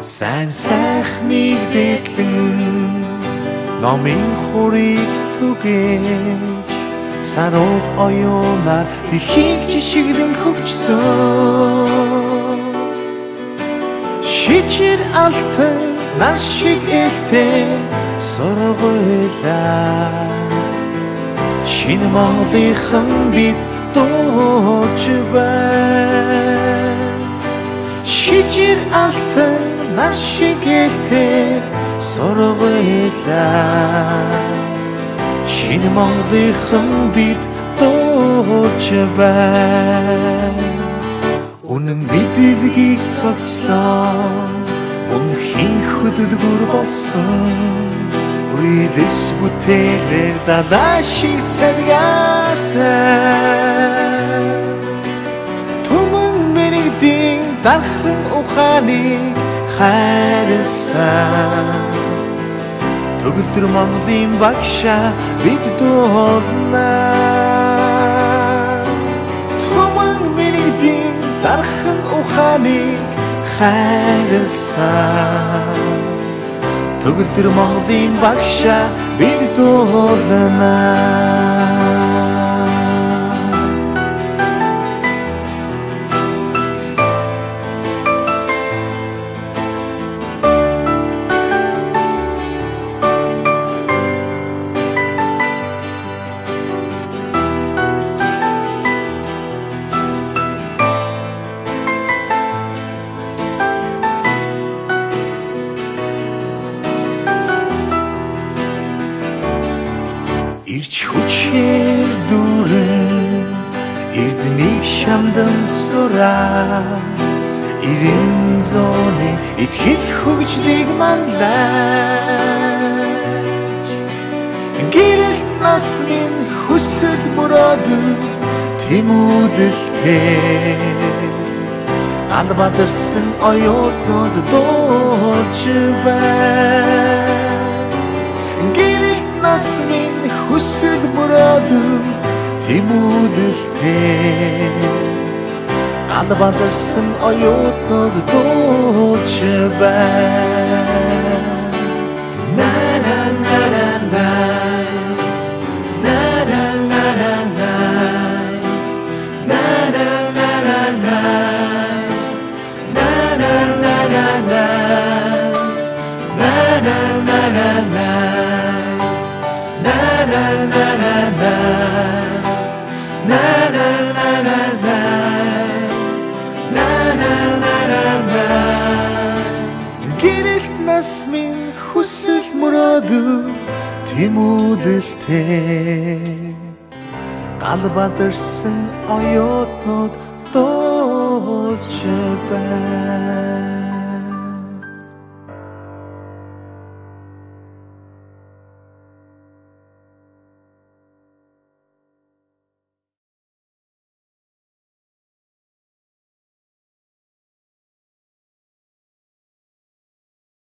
сайн сайхныг дэтлэн номын хурийг түгээж саруул оюунаар дэлхийг жишгэлэн хөгжсөн шижир алтан нар шиг ээлтэй сургуулаа шинэ Монголынхан бид дуулж байна шижир алтан нар шиг ээлтэй сургуулаа шинэ Монголынхан бид дуулж байна үнэн мэдлэгийг цогцлоо үнхийн хөдөлгүүр болсон үйлс бүтээлэр далаа шиг цагаастай түмэн мэрэгдийн дархан ухааныг хайрласан төгөлдөр Монголын багшаа бид дуулна түмэн мэрэгдийн дархан ухааныг хайрласан төгөлдөр Монголын багшаа бид дуулна ирч хүчээр дүүрэн эрдмийг шамдан сураа ирэн зооны итгэл хөгжлийг манлайч гэрэлт нас минь хүсэл мөрөөдөл тэмүүлэлтэй албадарсан оюутнууд дуулж байна гэрэлт нас минь хүсэл мөрөөдөл тэмүүлэлтэй албадарсан оюутнууд дуулж байна на на на на на на на на на на на на на на на на гэрэлт нас минь хүсэл мөрөөдөл тэмүүлэлтэй галбадарсан оюутнууд дуулж байна